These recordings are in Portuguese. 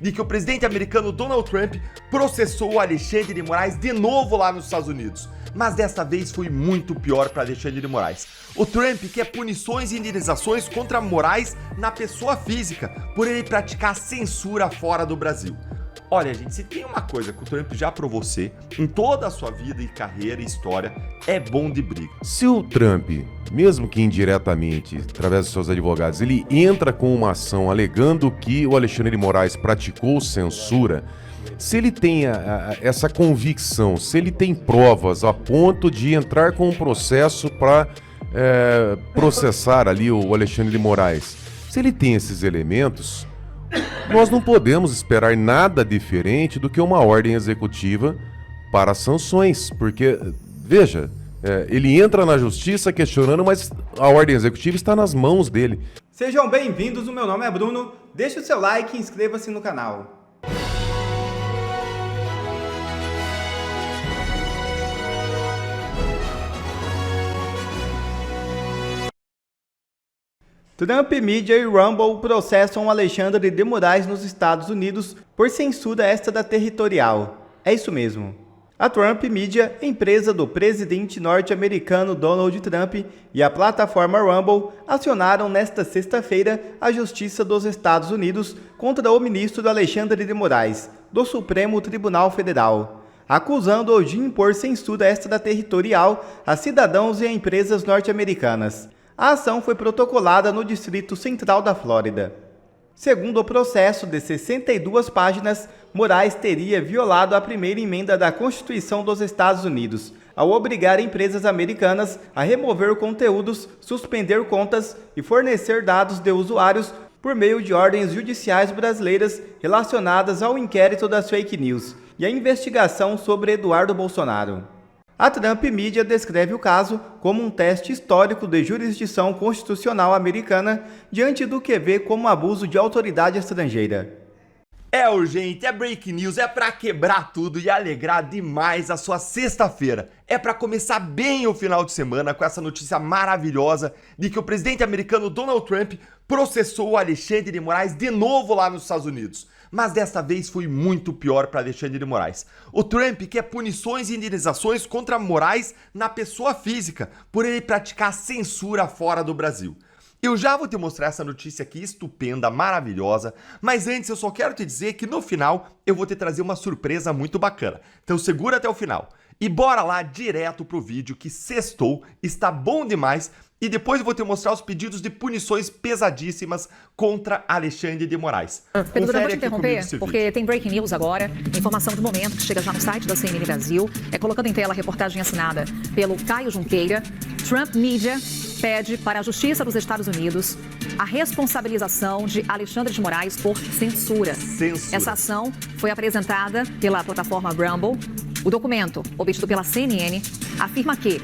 de que o presidente americano Donald Trump processou o Alexandre de Moraes de novo lá nos Estados Unidos. Mas desta vez foi muito pior para Alexandre de Moraes. O Trump quer punições e indenizações contra Moraes na pessoa física por ele praticar censura fora do Brasil. Olha, gente, se tem uma coisa que o Trump já provou ser em toda a sua vida e carreira e história, é bom de briga. Se o Trump, mesmo que indiretamente, através dos seus advogados, ele entra com uma ação alegando que o Alexandre de Moraes praticou censura, se ele tem essa convicção, se ele tem provas a ponto de entrar com um processo para processar ali o Alexandre de Moraes, se ele tem esses elementos, nós não podemos esperar nada diferente do que uma ordem executiva para sanções, porque, veja, ele entra na justiça questionando, mas a ordem executiva está nas mãos dele. Sejam bem-vindos, o meu nome é Bruno, deixe o seu like e inscreva-se no canal. Trump Media e Rumble processam Alexandre de Moraes nos Estados Unidos por censura extraterritorial. É isso mesmo. A Trump Media, empresa do presidente norte-americano Donald Trump, e a plataforma Rumble acionaram nesta sexta-feira a Justiça dos Estados Unidos contra o ministro Alexandre de Moraes, do Supremo Tribunal Federal, acusando-o de impor censura extraterritorial a cidadãos e a empresas norte-americanas. A ação foi protocolada no Distrito Central da Flórida. Segundo o processo de 62 páginas, Moraes teria violado a primeira emenda da Constituição dos Estados Unidos, ao obrigar empresas americanas a remover conteúdos, suspender contas e fornecer dados de usuários por meio de ordens judiciais brasileiras relacionadas ao inquérito das fake news e à investigação sobre Eduardo Bolsonaro. A Trump Media descreve o caso como um teste histórico de jurisdição constitucional americana diante do que vê como abuso de autoridade estrangeira. É urgente, é break news, é pra quebrar tudo e alegrar demais a sua sexta-feira. É pra começar bem o final de semana com essa notícia maravilhosa de que o presidente americano Donald Trump processou o Alexandre de Moraes de novo lá nos Estados Unidos. Mas dessa vez foi muito pior para Alexandre de Moraes. O Trump quer punições e indenizações contra Moraes na pessoa física por ele praticar censura fora do Brasil. Eu já vou te mostrar essa notícia aqui estupenda, maravilhosa, mas antes eu só quero te dizer que no final eu vou te trazer uma surpresa muito bacana. Então segura até o final e bora lá direto pro vídeo que sextou, está bom demais. E depois eu vou te mostrar os pedidos de punições pesadíssimas contra Alexandre de Moraes. Pedro, vou te interromper, porque tem breaking news agora, informação do momento que chega já no site da CNN Brasil, colocando em tela a reportagem assinada pelo Caio Junqueira. Trump Media pede para a Justiça dos Estados Unidos a responsabilização de Alexandre de Moraes por censura. Essa ação foi apresentada pela plataforma Rumble. O documento, obtido pela CNN, afirma que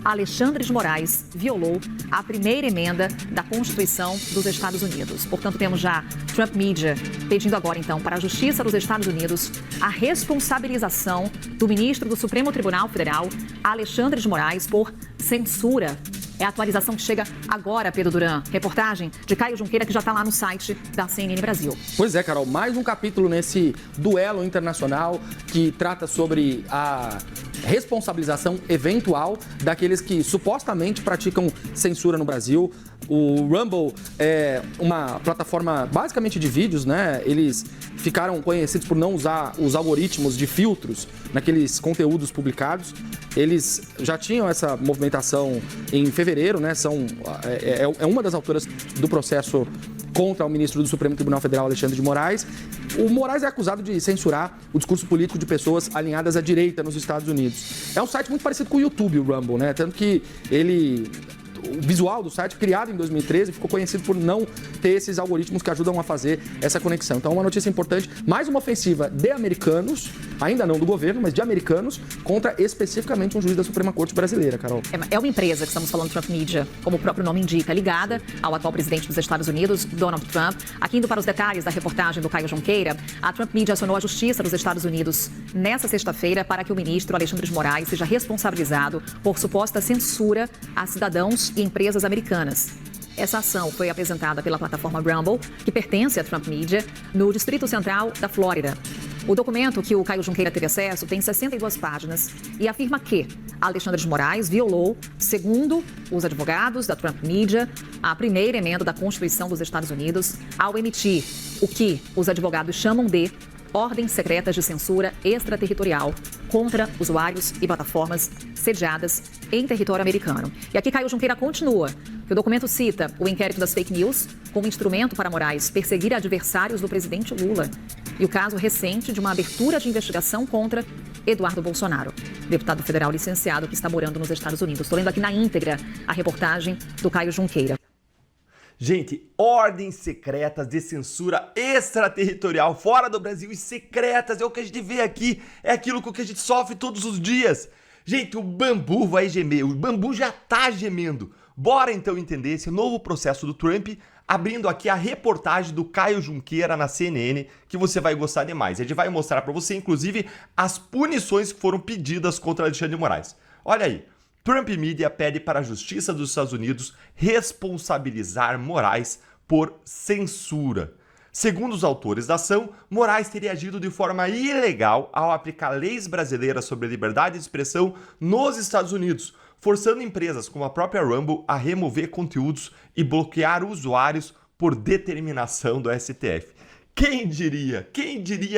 Alexandre de Moraes violou a primeira emenda da Constituição dos Estados Unidos. Portanto, temos já Trump Media pedindo agora, então, para a Justiça dos Estados Unidos a responsabilização do ministro do Supremo Tribunal Federal, Alexandre de Moraes, por censura. É a atualização que chega agora, Pedro Duran. Reportagem de Caio Junqueira, que já está lá no site da CNN Brasil. Pois é, Carol, mais um capítulo nesse duelo internacional que trata sobre a responsabilização eventual daqueles que supostamente praticam censura no Brasil. O Rumble é uma plataforma basicamente de vídeos, né? Eles ficaram conhecidos por não usar os algoritmos de filtros naqueles conteúdos publicados. Eles já tinham essa movimentação em fevereiro, né? É uma das autoras do processo contra o ministro do Supremo Tribunal Federal, Alexandre de Moraes. O Moraes é acusado de censurar o discurso político de pessoas alinhadas à direita nos Estados Unidos. É um site muito parecido com o YouTube, o Rumble, né? Tanto que o visual do site, criado em 2013, ficou conhecido por não ter esses algoritmos que ajudam a fazer essa conexão. Então, uma notícia importante, mais uma ofensiva de americanos, ainda não do governo, mas de americanos, contra especificamente um juiz da Suprema Corte brasileira, Carol. É uma empresa que estamos falando, Trump Media, como o próprio nome indica, ligada ao atual presidente dos Estados Unidos, Donald Trump. Aqui, indo para os detalhes da reportagem do Caio Junqueira, a Trump Media acionou a Justiça dos Estados Unidos nesta sexta-feira para que o ministro Alexandre de Moraes seja responsabilizado por suposta censura a cidadãos e empresas americanas. Essa ação foi apresentada pela plataforma Rumble, que pertence à Trump Media, no Distrito Central da Flórida. O documento que o Caio Junqueira teve acesso tem 62 páginas e afirma que Alexandre de Moraes violou, segundo os advogados da Trump Media, a primeira emenda da Constituição dos Estados Unidos ao emitir o que os advogados chamam de ordens secretas de censura extraterritorial contra usuários e plataformas sediadas em território americano. E aqui Caio Junqueira continua, que o documento cita o inquérito das fake news como instrumento para Moraes perseguir adversários do presidente Lula e o caso recente de uma abertura de investigação contra Eduardo Bolsonaro, deputado federal licenciado que está morando nos Estados Unidos. Estou lendo aqui na íntegra a reportagem do Caio Junqueira. Gente, ordens secretas de censura extraterritorial fora do Brasil e secretas é o que a gente vê aqui, é aquilo com que a gente sofre todos os dias. Gente, o bambu vai gemer, o bambu já tá gemendo. Bora então entender esse novo processo do Trump, abrindo aqui a reportagem do Caio Junqueira na CNN, que você vai gostar demais. A gente vai mostrar para você, inclusive, as punições que foram pedidas contra Alexandre de Moraes. Olha aí. Trump Media pede para a Justiça dos Estados Unidos responsabilizar Moraes por censura. Segundo os autores da ação, Moraes teria agido de forma ilegal ao aplicar leis brasileiras sobre liberdade de expressão nos Estados Unidos, forçando empresas como a própria Rumble a remover conteúdos e bloquear usuários por determinação do STF. Quem diria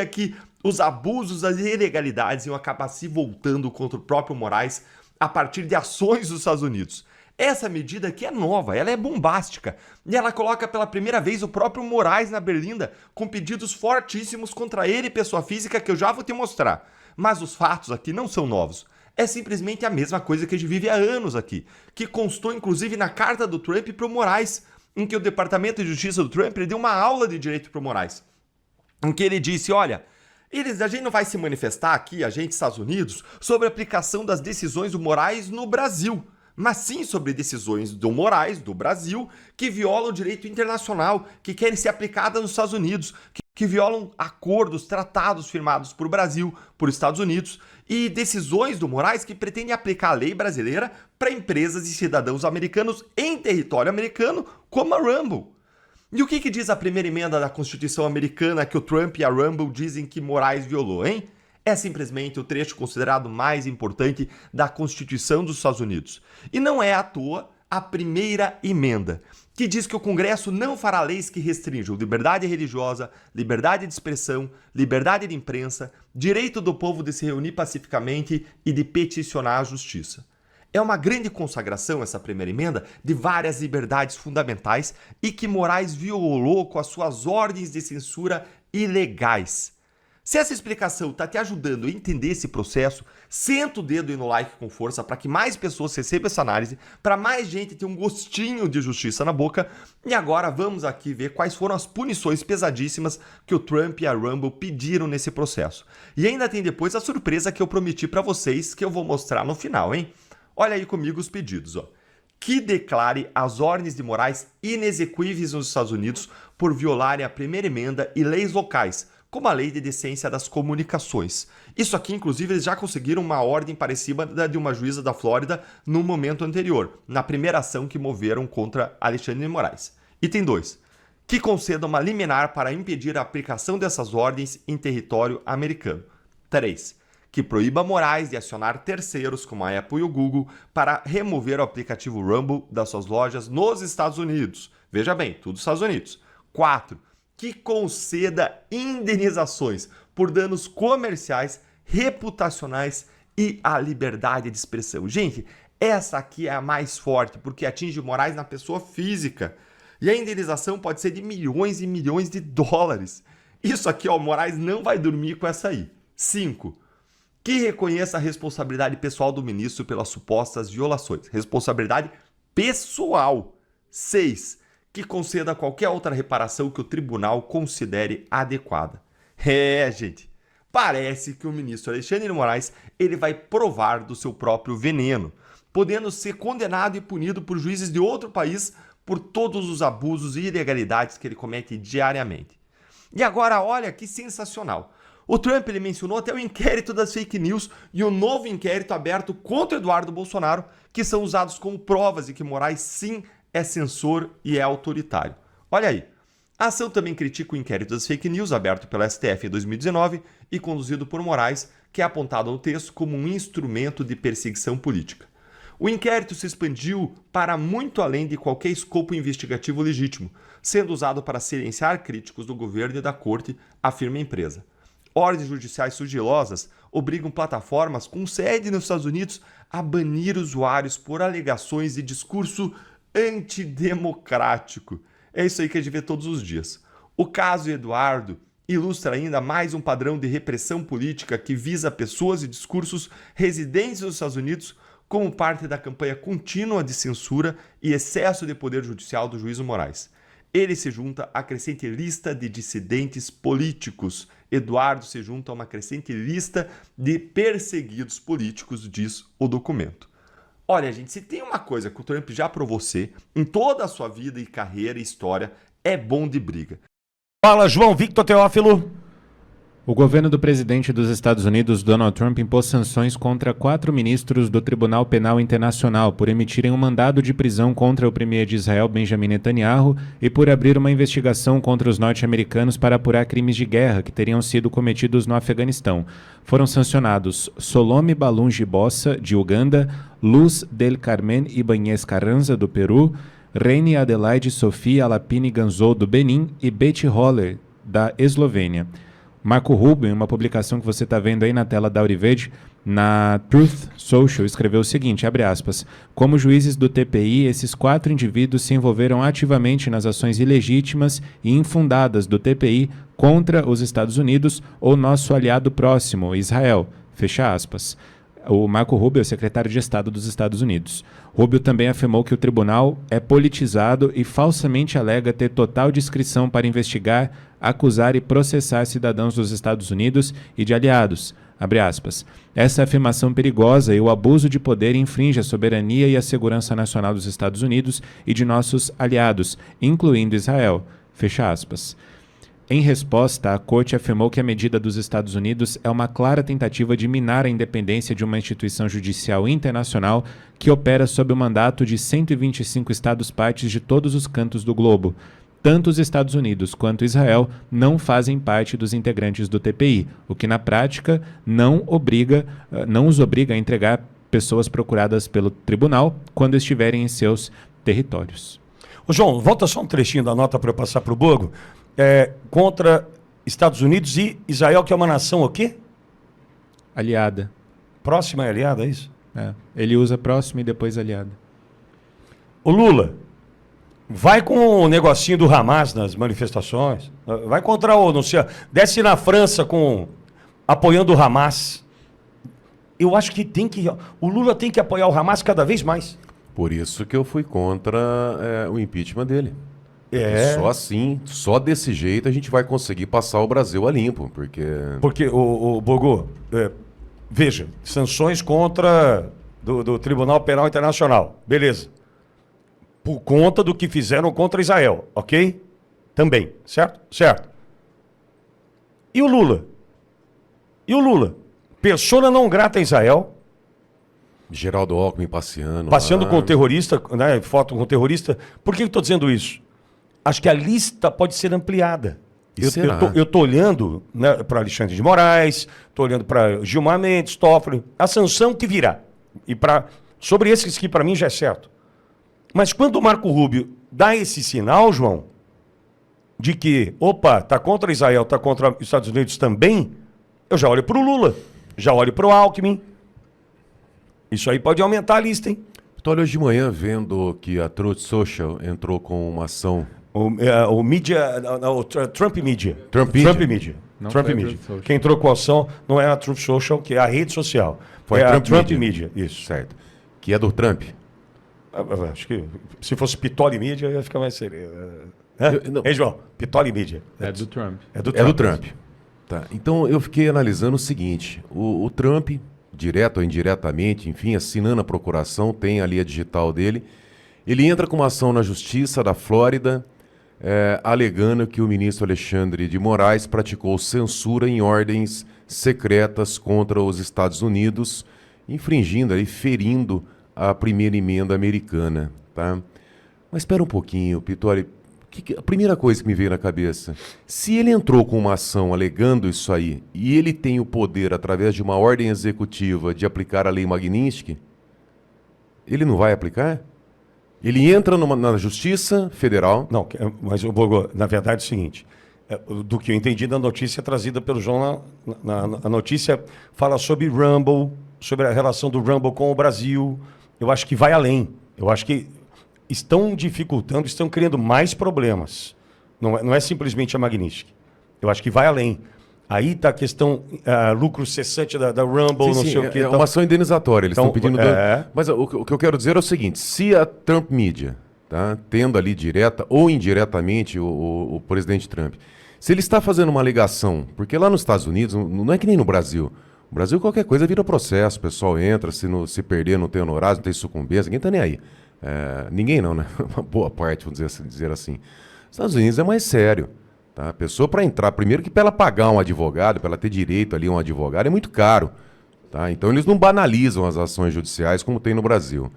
que os abusos, as ilegalidades iam acabar se voltando contra o próprio Moraes a partir de ações dos Estados Unidos? Essa medida aqui é nova, ela é bombástica e ela coloca pela primeira vez o próprio Moraes na berlinda com pedidos fortíssimos contra ele, pessoa física, que eu já vou te mostrar. Mas os fatos aqui não são novos. É simplesmente a mesma coisa que a gente vive há anos aqui, que constou inclusive na carta do Trump para o Moraes, em que o Departamento de Justiça do Trump deu uma aula de direito para o Moraes, em que ele disse, olha, a gente não vai se manifestar aqui, a gente, Estados Unidos, sobre a aplicação das decisões do Moraes no Brasil, mas sim sobre decisões do Moraes, do Brasil, que violam o direito internacional, que querem ser aplicadas nos Estados Unidos, que violam acordos, tratados firmados por Brasil, por Estados Unidos, e decisões do Moraes que pretendem aplicar a lei brasileira para empresas e cidadãos americanos em território americano, como a Rumble. E o que diz a primeira emenda da Constituição americana que o Trump e a Rumble dizem que Moraes violou, hein? É simplesmente o trecho considerado mais importante da Constituição dos Estados Unidos. E não é à toa a primeira emenda, que diz que o Congresso não fará leis que restringam liberdade religiosa, liberdade de expressão, liberdade de imprensa, direito do povo de se reunir pacificamente e de peticionar a justiça. É uma grande consagração, essa primeira emenda, de várias liberdades fundamentais e que Moraes violou com as suas ordens de censura ilegais. Se essa explicação está te ajudando a entender esse processo, senta o dedo aí no like com força para que mais pessoas recebam essa análise, para mais gente ter um gostinho de justiça na boca. E agora vamos aqui ver quais foram as punições pesadíssimas que o Trump e a Rumble pediram nesse processo. E ainda tem depois a surpresa que eu prometi para vocês, que eu vou mostrar no final, hein? Olha aí comigo os pedidos, ó. Que declare as ordens de Moraes inexequíveis nos Estados Unidos por violarem a primeira emenda e leis locais, como a Lei de Decência das Comunicações. Isso aqui, inclusive, eles já conseguiram uma ordem parecida de uma juíza da Flórida no momento anterior, na primeira ação que moveram contra Alexandre de Moraes. Item 2. Que conceda uma liminar para impedir a aplicação dessas ordens em território americano. 3. Que proíba Moraes de acionar terceiros, como a Apple e o Google, para remover o aplicativo Rumble das suas lojas nos Estados Unidos. Veja bem, tudo nos Estados Unidos. 4. Que conceda indenizações por danos comerciais, reputacionais e à liberdade de expressão. Gente, essa aqui é a mais forte, porque atinge Moraes na pessoa física. E a indenização pode ser de milhões e milhões de dólares. Isso aqui, ó, Moraes não vai dormir com essa aí. 5. Que reconheça a responsabilidade pessoal do ministro pelas supostas violações. Responsabilidade pessoal. 6. Que conceda qualquer outra reparação que o tribunal considere adequada. Gente, parece que o ministro Alexandre de Moraes ele vai provar do seu próprio veneno, podendo ser condenado e punido por juízes de outro país por todos os abusos e ilegalidades que ele comete diariamente. E agora, olha que sensacional. O Trump ele mencionou até o inquérito das fake news e o novo inquérito aberto contra Eduardo Bolsonaro, que são usados como provas de que Moraes sim é censor e é autoritário. Olha aí. A ação também critica o inquérito das fake news aberto pela STF em 2019 e conduzido por Moraes, que é apontado no texto como um instrumento de perseguição política. O inquérito se expandiu para muito além de qualquer escopo investigativo legítimo, sendo usado para silenciar críticos do governo e da corte, afirma a empresa. Ordens judiciais sigilosas obrigam plataformas com sede nos Estados Unidos a banir usuários por alegações de discurso antidemocrático. É isso aí que a gente vê todos os dias. O caso Eduardo ilustra ainda mais um padrão de repressão política que visa pessoas e discursos residentes nos Estados Unidos como parte da campanha contínua de censura e excesso de poder judicial do juiz Moraes. Ele se junta à crescente lista de dissidentes políticos. Eduardo se junta a uma crescente lista de perseguidos políticos, diz o documento. Olha, gente, se tem uma coisa que o Trump já provou ser, em toda a sua vida e carreira e história, é bom de briga. Fala, João Victor Teófilo. O governo do presidente dos Estados Unidos, Donald Trump, impôs sanções contra 4 ministros do Tribunal Penal Internacional por emitirem um mandado de prisão contra o premier de Israel, Benjamin Netanyahu, e por abrir uma investigação contra os norte-americanos para apurar crimes de guerra que teriam sido cometidos no Afeganistão. Foram sancionados Solome Balungi Bossa, de Uganda, Luz del Carmen Ibanez Carranza, do Peru, Reine Adelaide Sofia Alapine Ganzou, do Benin, e Betty Holler, da Eslovênia. Marco Rubio, em uma publicação que você está vendo aí na tela da Auriverde, na Truth Social, escreveu o seguinte, abre aspas, como juízes do TPI, esses 4 indivíduos se envolveram ativamente nas ações ilegítimas e infundadas do TPI contra os Estados Unidos ou nosso aliado próximo, Israel, fecha aspas. O Marco Rubio é secretário de Estado dos Estados Unidos. Rubio também afirmou que o tribunal é politizado e falsamente alega ter total discrição para investigar, acusar e processar cidadãos dos Estados Unidos e de aliados. Abre aspas. Essa afirmação perigosa e o abuso de poder infringe a soberania e a segurança nacional dos Estados Unidos e de nossos aliados, incluindo Israel. Fecha aspas. Em resposta, a Corte afirmou que a medida dos Estados Unidos é uma clara tentativa de minar a independência de uma instituição judicial internacional que opera sob o mandato de 125 Estados-partes de todos os cantos do globo. Tanto os Estados Unidos quanto Israel não fazem parte dos integrantes do TPI, o que na prática não os obriga a entregar pessoas procuradas pelo tribunal quando estiverem em seus territórios. Ô João, volta só um trechinho da nota para eu passar para o Bogo. Contra Estados Unidos e Israel, que é uma nação o quê? Aliada. Próxima e aliada, é isso? Ele usa próximo e depois aliada. O Lula vai com o negocinho do Hamas nas manifestações, vai contra o, não sei, desce na França apoiando o Hamas. Eu acho que o Lula tem que apoiar o Hamas cada vez mais. Por isso que eu fui contra o impeachment dele. É. Só assim, só desse jeito a gente vai conseguir passar o Brasil a limpo, Porque, o Bogo, veja, sanções contra do Tribunal Penal Internacional, beleza. Por conta do que fizeram contra Israel, ok? Também, certo? Certo. E o Lula? Persona não grata a Israel. Geraldo Alckmin passeando com o terrorista, né, foto com o terrorista. Por que eu estou dizendo isso? Acho que a lista pode ser ampliada. Eu estou olhando, né, para Alexandre de Moraes, estou olhando para Gilmar Mendes, Toffoli, a sanção que virá. E sobre esses que para mim já é certo. Mas quando o Marco Rubio dá esse sinal, João, de que, está contra Israel, está contra os Estados Unidos também, eu já olho para o Lula, já olho para o Alckmin. Isso aí pode aumentar a lista, hein? Estou hoje de manhã vendo que a Truth Social entrou com uma ação... O Trump Media. Trump Media. Trump Media. Quem entrou com a ação não é a Truth Social, que é a rede social. Foi a Trump Media. Isso. Certo. Que é do Trump. Acho que se fosse Pitoli Media ia ficar mais sério. Hein, João? Pitoli Media. É do Trump. É do Trump. Tá. Então eu fiquei analisando o seguinte. O Trump, direto ou indiretamente, enfim, assinando a procuração, tem ali a digital dele. Ele entra com uma ação na Justiça da Flórida, alegando que o ministro Alexandre de Moraes praticou censura em ordens secretas contra os Estados Unidos, infringindo e ferindo a primeira emenda americana. Tá? Mas espera um pouquinho, Pitori. A primeira coisa que me veio na cabeça, se ele entrou com uma ação alegando isso aí, e ele tem o poder, através de uma ordem executiva, de aplicar a lei Magnitsky, ele não vai aplicar? Ele entra na Justiça Federal... Não, mas, Bogo, na verdade é o seguinte, do que eu entendi da notícia trazida pelo João, a notícia fala sobre Rumble, sobre a relação do Rumble com o Brasil. Eu acho que vai além. Eu acho que estão dificultando, estão criando mais problemas. Não é simplesmente a Magnitsky. Eu acho que vai além. Aí está a questão, lucro cessante da Rumble, sim, não sei o quê. É uma ação indenizatória, eles estão pedindo... Mas o que eu quero dizer é o seguinte, se a Trump Media, tá, tendo ali direta ou indiretamente o presidente Trump, se ele está fazendo uma alegação, porque lá nos Estados Unidos, não é que nem no Brasil. No Brasil qualquer coisa vira processo, o pessoal entra, se perder não tem honorário, não tem sucumbência, ninguém está nem aí. Ninguém não, né? Uma boa parte, vamos dizer assim. Nos Estados Unidos é mais sério. Tá? A pessoa para entrar, primeiro que para ela pagar um advogado, para ela ter direito ali a um advogado, é muito caro. Tá? Então eles não banalizam as ações judiciais como tem no Brasil.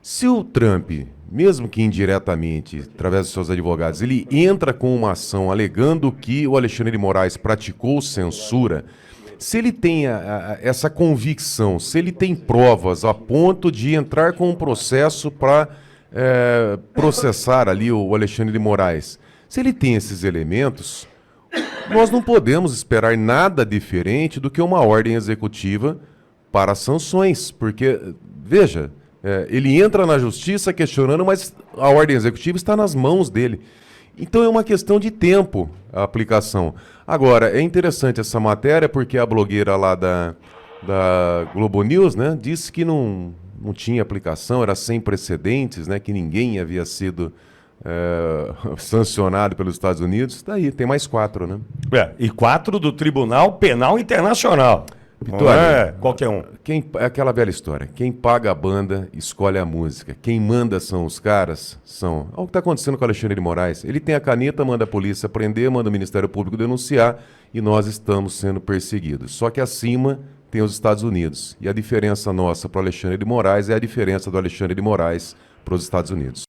Se o Trump, mesmo que indiretamente, através dos seus advogados, ele entra com uma ação alegando que o Alexandre de Moraes praticou censura, se ele tem essa convicção, se ele tem provas a ponto de entrar com um processo para processar ali o Alexandre de Moraes, se ele tem esses elementos, nós não podemos esperar nada diferente do que uma ordem executiva para sanções, porque, veja, ele entra na justiça questionando, mas a ordem executiva está nas mãos dele. Então é uma questão de tempo a aplicação. Agora, é interessante essa matéria porque a blogueira lá da Globo News, né, disse que não tinha aplicação, era sem precedentes, né, que ninguém havia sido sancionado pelos Estados Unidos. Está aí, tem mais 4, né? E 4 do Tribunal Penal Internacional. Vitória, não é qualquer um. É aquela velha história. Quem paga a banda, escolhe a música. Quem manda são os caras, são... Olha o que está acontecendo com o Alexandre de Moraes. Ele tem a caneta, manda a polícia prender, manda o Ministério Público denunciar e nós estamos sendo perseguidos. Só que acima tem os Estados Unidos. E a diferença nossa para o Alexandre de Moraes é a diferença do Alexandre de Moraes para os Estados Unidos.